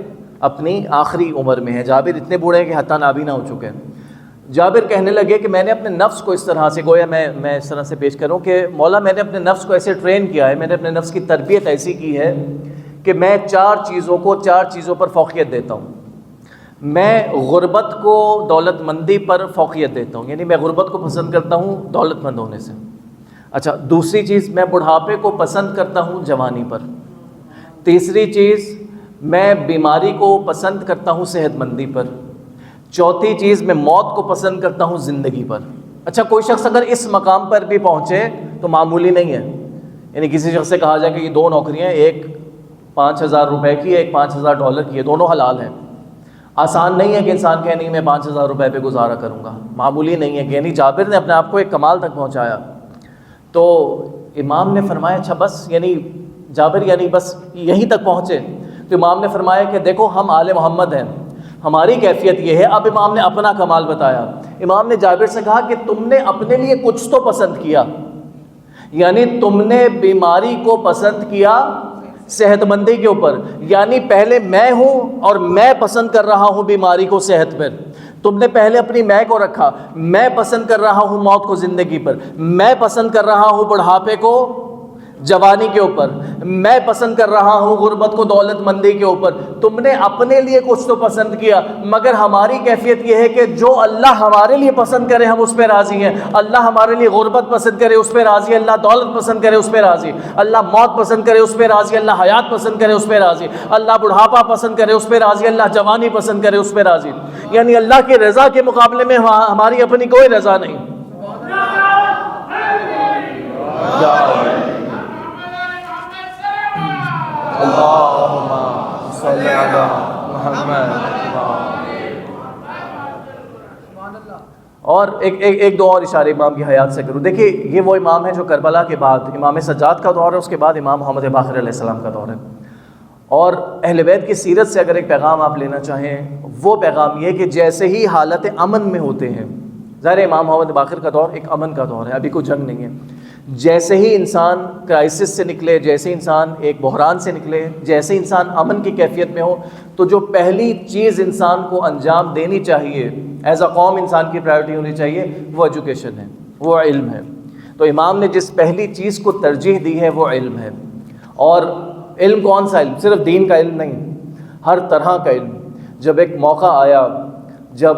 اپنی آخری عمر میں ہے، جابر اتنے بوڑھے ہیں کہ حتی نابینا ہو چکے ہیں. جابر کہنے لگے کہ میں نے اپنے نفس کو اس طرح سے، گویا میں اس طرح سے پیش کروں کہ مولا میں نے اپنے نفس کو ایسے ٹرین کیا ہے، میں نے اپنے نفس کی تربیت ایسی کی ہے کہ میں چار چیزوں پر فوقیت دیتا ہوں. میں غربت کو دولت مندی پر فوقیت دیتا ہوں، یعنی میں غربت کو پسند کرتا ہوں دولت مند ہونے سے. اچھا دوسری چیز، میں بڑھاپے کو پسند کرتا ہوں جوانی پر. تیسری چیز، میں بیماری کو پسند کرتا ہوں صحت مندی پر. چوتھی چیز، میں موت کو پسند کرتا ہوں زندگی پر. اچھا کوئی شخص اگر اس مقام پر بھی پہنچے تو معمولی نہیں ہے. یعنی کسی شخص سے کہا جائے کہ یہ دو نوکریاں، ایک 5,000 روپے کی ہے، ایک $5,000 کی ہے، دونوں حلال ہیں. آسان نہیں ہے کہ انسان کہے نہیں میں 5,000 روپے پہ گزارا کروں گا، معمولی نہیں ہے کہ یعنی جابر نے اپنے آپ کو ایک کمال تک پہنچایا. تو امام نے فرمایا اچھا بس، یعنی جابر یعنی بس یہیں تک پہنچے. تو امام نے فرمایا کہ دیکھو ہم آل محمد ہیں، ہماری کیفیت یہ ہے. اب امام نے اپنا کمال بتایا. امام نے جابر سے کہا کہ تم نے اپنے لیے کچھ تو پسند کیا، یعنی تم نے بیماری کو پسند کیا صحت مندی کے اوپر، یعنی پہلے میں ہوں اور میں پسند کر رہا ہوں بیماری کو صحت پر. تم نے پہلے اپنی میں کو رکھا، میں پسند کر رہا ہوں موت کو زندگی پر، میں پسند کر رہا ہوں بڑھاپے کو جوانی کے اوپر، میں پسند کر رہا ہوں غربت کو دولت مندی کے اوپر. تم نے اپنے لیے کچھ تو پسند کیا، مگر ہماری کیفیت یہ ہے کہ جو اللہ ہمارے لیے پسند کرے ہم اس پہ راضی ہیں. اللہ ہمارے لیے غربت پسند کرے اس پہ راضی، اللہ دولت پسند کرے اس پہ راضی، اللہ موت پسند کرے اس پہ راضی، اللہ حیات پسند کرے اس پہ راضی، اللہ بڑھاپا پسند کرے اس پہ راضی، اللہ جوانی پسند کرے اس پہ راضی. یعنی اللہ کی رضا کے مقابلے میں ہماری اپنی کوئی رضا نہیں. اللہم صلی علی محمد. اور ایک دو اور اشارے امام کی حیات سے کروں. دیکھیے یہ وہ امام ہے جو کربلا کے بعد امام سجاد کا دور ہے، اس کے بعد امام محمد باقر علیہ السلام کا دور ہے. اور اہل بیت کی سیرت سے اگر ایک پیغام آپ لینا چاہیں، وہ پیغام یہ کہ جیسے ہی حالت امن میں ہوتے ہیں، ظاہر امام محمد باقر کا دور ایک امن کا دور ہے، ابھی کوئی جنگ نہیں ہے، جیسے ہی انسان کرائسس سے نکلے، جیسے انسان ایک بحران سے نکلے، جیسے انسان امن کی کیفیت میں ہو، تو جو پہلی چیز انسان کو انجام دینی چاہیے ایز اے قوم، انسان کی پرائیورٹی ہونی چاہیے، وہ ایجوکیشن ہے، وہ علم ہے۔ تو امام نے جس پہلی چیز کو ترجیح دی ہے وہ علم ہے۔ اور علم کون سا علم؟ صرف دین کا علم نہیں، ہر طرح کا علم۔ جب ایک موقع آیا، جب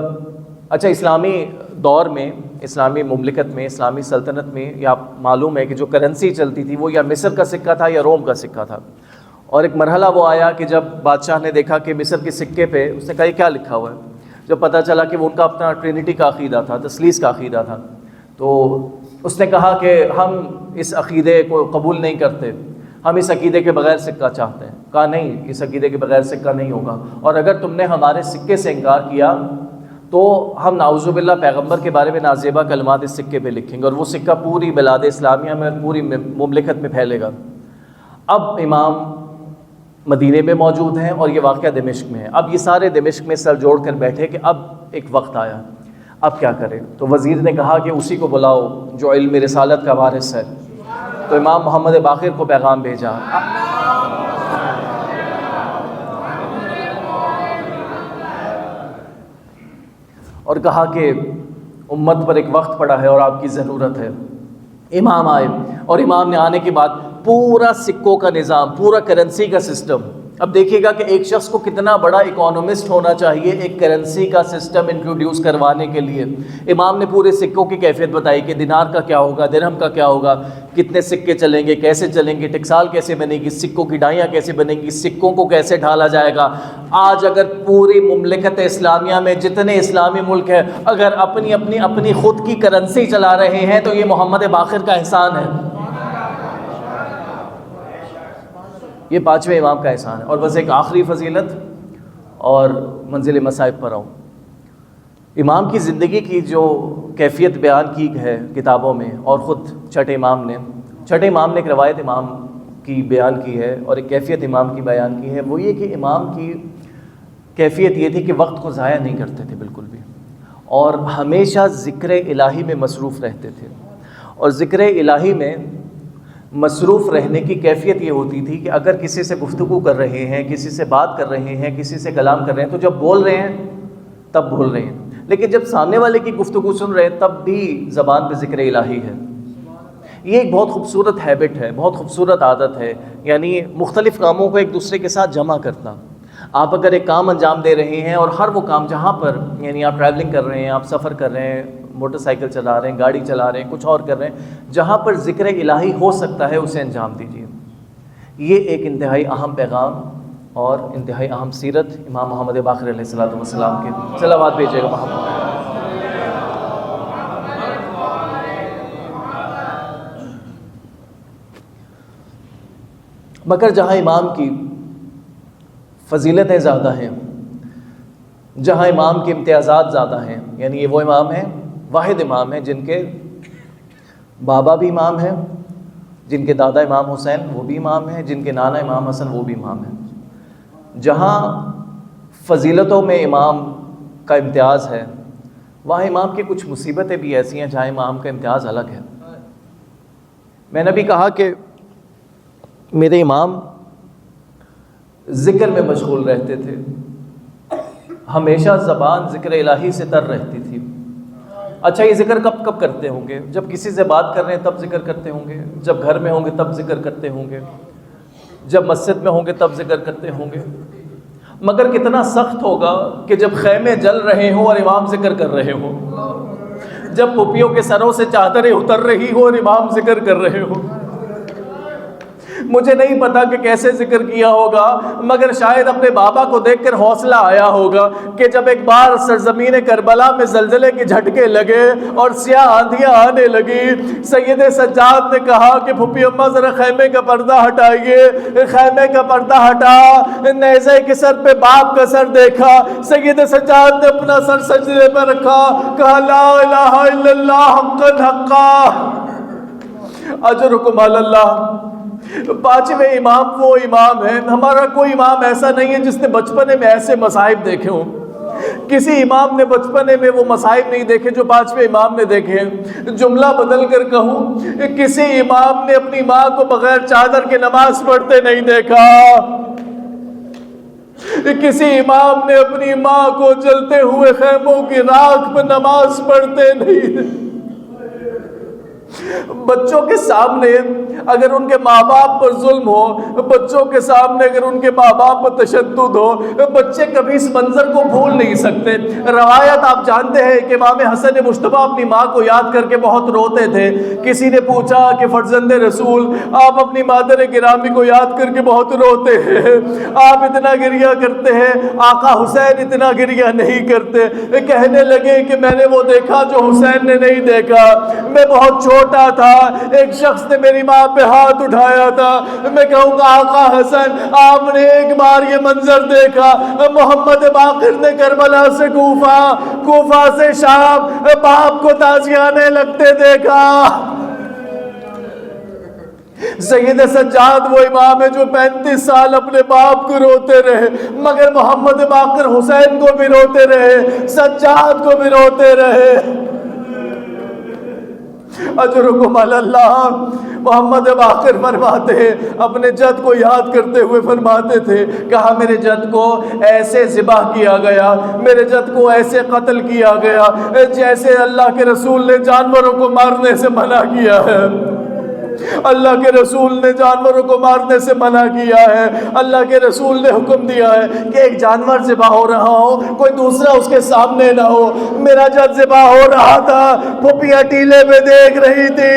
اسلامی دور میں، اسلامی مملکت میں، اسلامی سلطنت میں، یا معلوم ہے کہ جو کرنسی چلتی تھی وہ یا مصر کا سکہ تھا یا روم کا سکہ تھا۔ اور ایک مرحلہ وہ آیا کہ جب بادشاہ نے دیکھا کہ مصر کے سکے پہ، اس نے کہا یہ کیا لکھا ہوا ہے؟ جب پتہ چلا کہ وہ ان کا اپنا ٹرینٹی کا عقیدہ تھا، تثلیث کا عقیدہ تھا، تو اس نے کہا کہ ہم اس عقیدے کو قبول نہیں کرتے، ہم اس عقیدے کے بغیر سکہ چاہتے ہیں۔ کہا نہیں، اس عقیدے کے بغیر سکہ نہیں ہوگا، اور اگر تم نے ہمارے سکے سے انکار کیا تو ہم نعوذ باللہ پیغمبر کے بارے میں نازیبہ کلمات اس سکے پہ لکھیں گے، اور وہ سکہ پوری بلاد اسلامیہ میں، پوری مملکت میں پھیلے گا۔ اب امام مدینے میں موجود ہیں اور یہ واقعہ دمشق میں ہے۔ اب یہ سارے دمشق میں سر جوڑ کر بیٹھے کہ اب ایک وقت آیا، اب کیا کریں؟ تو وزیر نے کہا کہ اسی کو بلاؤ جو علم رسالت کا وارث ہے۔ تو امام محمد باقر کو پیغام بھیجا، اور کہا کہ امت پر ایک وقت پڑا ہے اور آپ کی ضرورت ہے۔ امام آئے، اور امام نے آنے کے بعد پورا سکوں کا نظام، پورا کرنسی کا سسٹم، اب دیکھیے گا کہ ایک شخص کو کتنا بڑا اکانومسٹ ہونا چاہیے ایک کرنسی کا سسٹم انٹروڈیوس کروانے کے لیے۔ امام نے پورے سکوں کی کیفیت بتائی کہ دینار کا کیا ہوگا، درہم کا کیا ہوگا، کتنے سکے چلیں گے، کیسے چلیں گے، ٹکسال کیسے بنے گی، سکوں کی ڈائیاں کیسے بنیں گی، سکوں کو کیسے ڈھالا جائے گا۔ آج اگر پوری مملکت اسلامیہ میں جتنے اسلامی ملک ہیں اگر اپنی خود کی کرنسی چلا رہے ہیں تو یہ محمد باقر کا احسان ہے، یہ پانچویں امام کا احسان ہے۔ اور بس ایک آخری فضیلت اور منزل مصائب پر آؤں۔ امام کی زندگی کی جو کیفیت بیان کی ہے کتابوں میں، اور خود چھٹے امام نے ایک روایت امام کی بیان کی ہے اور ایک کیفیت امام کی بیان کی ہے، وہ یہ کہ امام کی کیفیت یہ تھی کہ وقت کو ضائع نہیں کرتے تھے بالکل بھی، اور ہمیشہ ذکر الہی میں مصروف رہتے تھے۔ اور ذکر الہی میں مصروف رہنے کی کیفیت یہ ہوتی تھی کہ اگر کسی سے گفتگو کر رہے ہیں، کسی سے بات کر رہے ہیں، کسی سے کلام کر رہے ہیں، تو جب بول رہے ہیں تب بول رہے ہیں، لیکن جب سامنے والے کی گفتگو سن رہے ہیں تب بھی زبان پہ ذکر الہی ہے۔ یہ ایک بہت خوبصورت ہیبٹ ہے، بہت خوبصورت عادت ہے، یعنی مختلف کاموں کو ایک دوسرے کے ساتھ جمع کرنا۔ آپ اگر ایک کام انجام دے رہے ہیں اور ہر وہ کام جہاں پر، یعنی آپ ٹریولنگ کر رہے ہیں، آپ سفر کر رہے ہیں، موٹر سائیکل چلا رہے ہیں، گاڑی چلا رہے ہیں، کچھ اور کر رہے ہیں، جہاں پر ذکر الہی ہو سکتا ہے اسے انجام دیجیے۔ یہ ایک انتہائی اہم پیغام اور انتہائی اہم سیرت امام محمد باقر علیہ السلام کے۔ صلوات بھیجیے گا محمد۔ مگر جہاں امام کی فضیلتیں زیادہ ہیں، جہاں امام کے امتیازات زیادہ ہیں، یعنی یہ وہ امام ہیں، واحد امام ہیں جن کے بابا بھی امام ہیں، جن کے دادا امام حسین وہ بھی امام ہیں، جن کے نانا امام حسن وہ بھی امام ہیں۔ جہاں فضیلتوں میں امام کا امتیاز ہے، وہاں امام کی کچھ مصیبتیں بھی ایسی ہیں جہاں امام کا امتیاز الگ ہے۔ میں نے بھی کہا کہ میرے امام ذکر میں مشغول رہتے تھے، ہمیشہ زبان ذکر الہی سے تر رہتی تھی۔ اچھا، یہ ذکر کب کب کرتے ہوں گے؟ جب کسی سے بات کر رہے ہیں تب ذکر کرتے ہوں گے، جب گھر میں ہوں گے تب ذکر کرتے ہوں گے، جب مسجد میں ہوں گے تب ذکر کرتے ہوں گے۔ مگر کتنا سخت ہوگا کہ جب خیمے جل رہے ہوں اور امام ذکر کر رہے ہوں، جب پھوپھیوں کے سروں سے چادریں اتر رہی ہوں اور امام ذکر کر رہے ہوں۔ مجھے نہیں پتا کہ کیسے ذکر کیا ہوگا، مگر شاید اپنے بابا کو دیکھ کر حوصلہ آیا ہوگا کہ جب ایک بار سرزمین کربلا میں زلزلے کے جھٹکے لگے اور سیاہ آندھیاں آنے لگی، سید سجاد نے کہا کہ پھوپھی اماں ذرا خیمے کا پردہ ہٹائیے۔ خیمے کا پردہ ہٹا، نیزے کے سر پہ باپ کا سر دیکھا، سید سجاد نے اپنا سر سجدے پر رکھا، کہا لا الہ الا اللہ حقا حقا اجرکم علی اللہ۔ پانچویں امام وہ امام ہے، ہمارا کوئی امام ایسا نہیں ہے جس نے بچپنے میں ایسے مصائب دیکھے ہوں، کسی امام نے بچپنے میں وہ مصائب نہیں دیکھے جو پانچویں امام نے دیکھے. جملہ بدل کر کہوں, کسی امام نے اپنی ماں کو بغیر چادر کے نماز پڑھتے نہیں دیکھا. کسی امام نے اپنی ماں کو جلتے ہوئے خیموں کی راکھ پہ نماز پڑھتے نہیں دیکھا. بچوں کے سامنے اگر ان کے ماں باپ پر ظلم ہو, بچوں کے سامنے اگر ان کے ماں باپ پر تشدد ہو, بچے کبھی اس منظر کو بھول نہیں سکتے. روایت آپ جانتے ہیں کہ امام حسن مجتبیٰ اپنی ماں کو یاد کر کے بہت روتے تھے. کسی نے پوچھا کہ فرزند رسول, آپ اپنی مادر گرامی کو یاد کر کے بہت روتے ہیں, آپ اتنا گریہ کرتے ہیں, آقا حسین اتنا گریہ نہیں کرتے. کہنے لگے کہ میں نے وہ دیکھا جو حسین نے نہیں دیکھا. میں بہت چھوٹا تھا, ایک شخص نے میری ماں پہ ہاتھ اٹھایا تھا. میں کہوں گا آقا حسن آپ نے ایک بار یہ منظر دیکھا, محمد باقر نے کربلا سے کوفہ, کوفہ سے شام باپ کو تازیانے لگتے دیکھا. سید سجاد وہ امام ہے جو 35 سال اپنے باپ کو روتے رہے, مگر محمد باقر حسین کو بھی روتے رہے, سجاد کو بھی روتے رہے. اجرکم علی اللہ. محمد باقر فرماتے ہیں, اپنے جد کو یاد کرتے ہوئے فرماتے تھے, کہا میرے جد کو ایسے ذبح کیا گیا, میرے جد کو ایسے قتل کیا گیا جیسے اللہ کے رسول نے جانوروں کو مارنے سے منع کیا ہے. اللہ کے رسول نے جانوروں کو مارنے سے منع کیا ہے. اللہ کے رسول نے حکم دیا ہے کہ ایک جانور ذبح ہو رہا ہو, کوئی دوسرا اس کے سامنے نہ ہو. میرا جب ذبح ہو رہا تھا, پھپھیاں ٹیلے میں دیکھ رہی تھی.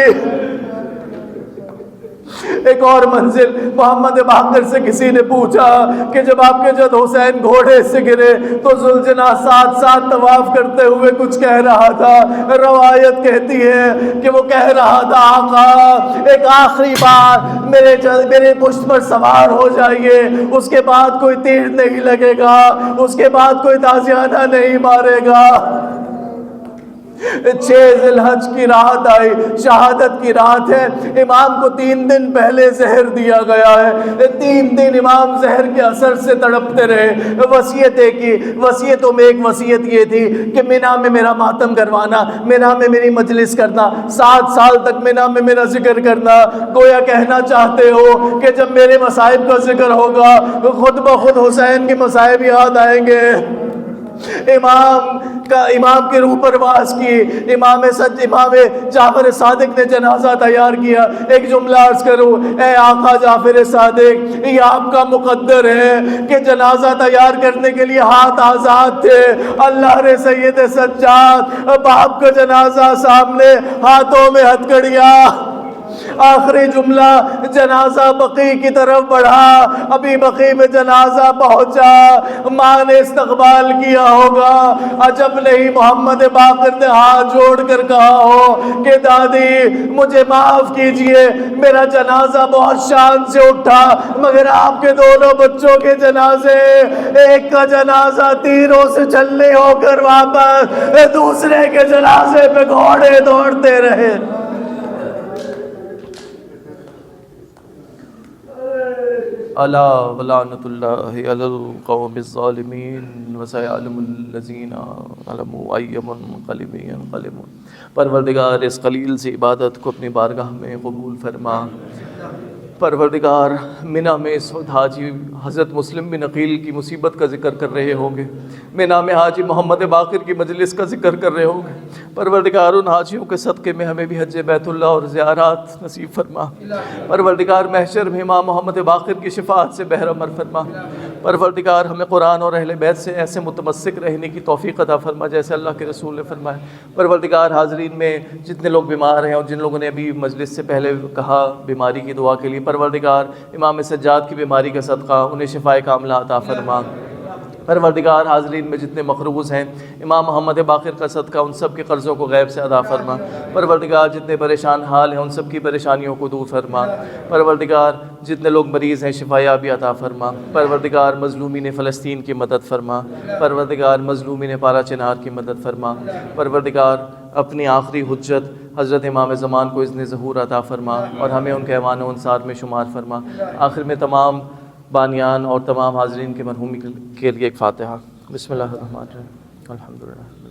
ایک اور منزل, محمد باقر سے کسی نے پوچھا کہ جب آپ کے جد حسین گھوڑے سے گرے تو ذوالجناح ساتھ ساتھ طواف کرتے ہوئے کچھ کہہ رہا تھا. روایت کہتی ہے کہ وہ کہہ رہا تھا, آقا ایک آخری بار میرے پشت پر سوار ہو جائیے, اس کے بعد کوئی تیر نہیں لگے گا, اس کے بعد کوئی تازیانہ نہیں مارے گا. 6 ذی الحج کی رات آئی, شہادت کی رات ہے. امام کو 3 دن پہلے زہر دیا گیا ہے. 3 دن امام زہر کے اثر سے تڑپتے رہے. وصیتیں کی, وصیتوں میں ایک وصیت یہ تھی کہ مینا میں میرا ماتم کروانا, مینا میں میری مجلس کرنا, 7 سال تک مینا میں میرا ذکر کرنا. گویا کہنا چاہتے ہو کہ جب میرے مصائب کا ذکر ہوگا خود بخود حسین کے مصائب یاد آئیں گے. امام کے روح پرواز کی. امام جعفر صادق نے جنازہ تیار کیا. ایک جملہ عرض کروں, اے آقا جعفر صادق, یہ آپ کا مقدر ہے کہ جنازہ تیار کرنے کے لیے ہاتھ آزاد تھے. اللہ نے سید سجاد باپ کا جنازہ سامنے, ہاتھوں میں ہتھکڑیاں. آخری جملہ, جنازہ بقیع کی طرف بڑھا. ابھی بقیع میں جنازہ پہنچا, ماں نے استقبال کیا ہوگا. عجب نہیں محمد باقر نے ہاتھ جوڑ کر کہا ہو کہ دادی مجھے معاف کیجئے, میرا جنازہ بہت شان سے اٹھا, مگر آپ کے دونوں بچوں کے جنازے, ایک کا جنازہ تیروں سے چھلنی ہو کر واپس, دوسرے کے جنازے پہ گھوڑے دوڑتے رہے. الا ولعنۃ اللہ علی القوم الظالمین وسیعلم الذین ظلموا ای منقلب ینقلبون. پروردگار اس قلیل سی عبادت کو اپنی بارگاہ میں قبول فرما. پروردگار مینا میں اس وقت حاجی حضرت مسلم بن عقیل کی مصیبت کا ذکر کر رہے ہوں گے, مینا میں حاجی محمد باقر کی مجلس کا ذکر کر رہے ہوں گے. پروردگار ان حاجیوں کے صدقے میں ہمیں بھی حج بیت اللہ اور زیارات نصیب فرما. پروردگار محشر میں امام محمد باقر کی شفاعت سے بہرہ فرما. پروردگار ہمیں قرآن اور اہل بیت سے ایسے متمسک رہنے کی توفیق عطا فرما جیسے اللہ کے رسول نے فرمایا. پروردگار حاضرین میں جتنے لوگ بیمار ہیں اور جن لوگوں نے ابھی مجلس سے پہلے کہا بیماری کی دعا کے لیے, پروردگار امام سجاد کی بیماری کا صدقہ انہیں شفائے کاملہ عطا فرما. پروردگار حاضرین میں جتنے مقروض ہیں امام محمد باقر کا صدقہ ان سب کے قرضوں کو غیب سے ادا فرما. پروردگار جتنے پریشان حال ہیں ان سب کی پریشانیوں کو دور فرما. پروردگار جتنے لوگ مریض ہیں شفایابی عطا فرما. پروردگار مظلومین فلسطین کی مدد فرما. پروردگار مظلومین پارا چنار کی مدد فرما. پروردگار اپنی آخری حجت حضرت امام زمان کو اذن ظہور عطا فرما اور ہمیں ان کے ایوان و انصار میں شمار فرما. آخر میں تمام بانیان اور تمام حاضرین کے مرحومی کے لیے ایک فاتحہ. بسم اللہ الرحمن الرحیم الحمدللہ